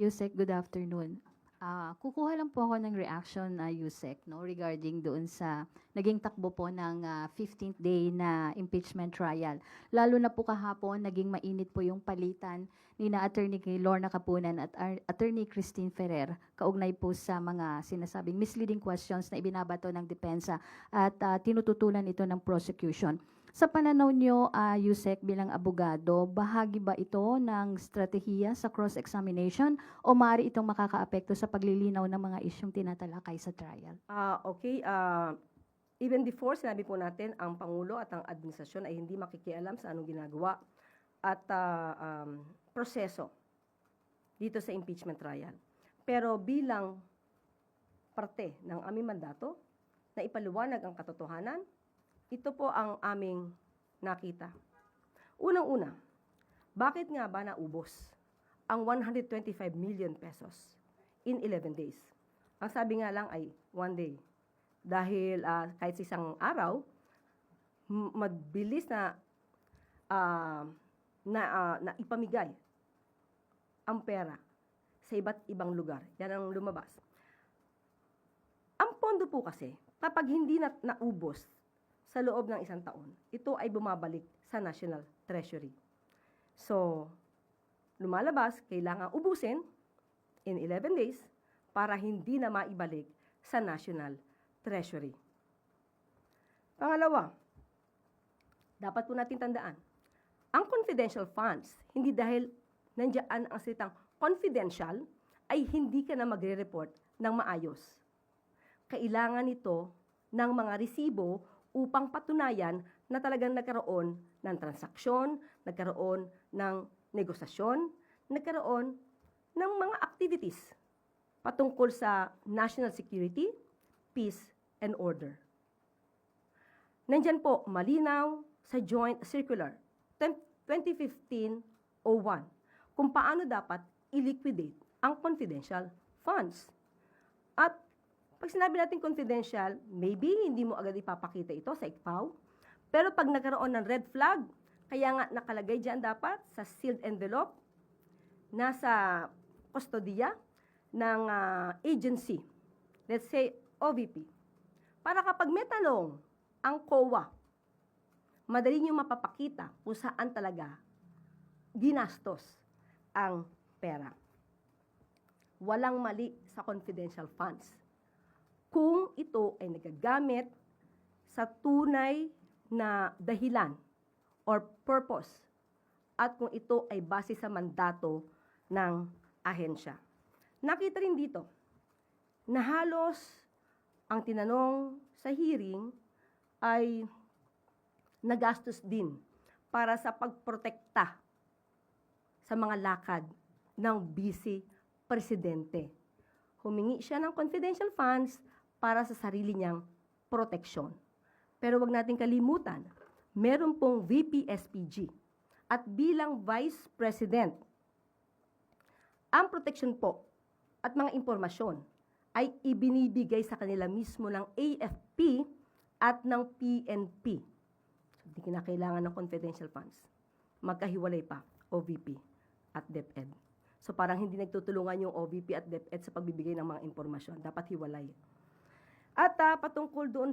Yusek, good afternoon. Kukuha lang po ako ng reaction na Yusek, no, regarding doon sa naging takbo po ng 15th day na impeachment trial. Lalo na po kahapon, naging mainit po yung palitan ni na Attorney Lorna Capunan at Attorney Christine Ferrer kaugnay po sa mga sinasabing misleading questions na ibinabato ng depensa at tinututulan ito ng prosecution. Sa pananaw nyo, Yusek, bilang abogado, bahagi ba ito ng strategiya sa cross-examination o maaari itong makakaapekto sa paglilinaw ng mga isyong tinatalakay sa trial? Okay. Even before, sinabi po natin, ang Pangulo at ang administrasyon ay hindi makikialam sa anong ginagawa at proseso dito sa impeachment trial. Pero bilang parte ng aming mandato na ipaliwanag ang katotohanan, ito po ang aming nakita. Unang-una, bakit nga ba naubos ang 125 million pesos in 11 days? Ang sabi nga lang ay 1 day. Dahil kahit sa isang araw, mabilis na ipamigay ang pera sa iba't ibang lugar. Yan ang lumabas. Ang pondo po kasi, kapag hindi naubos sa loob ng isang taon, ito ay bumabalik sa National Treasury. So, lumalabas, kailangan ubusin in 11 days para hindi na maibalik sa National Treasury. Pangalawa, dapat po natin tandaan, ang confidential funds, hindi dahil nandiyan ang salitang confidential, ay hindi ka na magre-report ng maayos. Kailangan ito ng mga resibo upang patunayan na talagang nagkaroon ng transaksyon, nagkaroon ng negosasyon, nagkaroon ng mga activities patungkol sa national security, peace, and order. Nandyan po, malinaw sa Joint Circular 2015-01 kung paano dapat i-liquidate ang confidential funds. At pag sinabi natin confidential, maybe hindi mo agad ipapakita ito sa ICPAW, pero pag nagkaroon ng red flag, kaya nga nakalagay dyan dapat sa sealed envelope, nasa kustodiya ng agency, let's say OVP, para kapag may tanong ang COA, madali nyo mapapakita kung saan talaga ginastos ang pera. Walang mali sa confidential funds kung ito ay nagagamit sa tunay na dahilan or purpose at kung ito ay base sa mandato ng ahensya. Nakita rin dito na halos ang tinanong sa hearing ay nagastos din para sa pagprotekta sa mga lakad ng vice presidente. Humingi siya ng confidential funds para sa sarili niyang proteksyon. Pero wag nating kalimutan, meron pong VP-SPG at bilang Vice President, ang proteksyon po at mga impormasyon ay ibinibigay sa kanila mismo ng AFP at ng PNP. So, hindi kinakailangan ng confidential funds. Magkahiwalay pa, OVP at DepEd. So parang hindi nagtutulungan yung OVP at DepEd sa pagbibigay ng mga impormasyon. Dapat hiwalay. At patungkol doon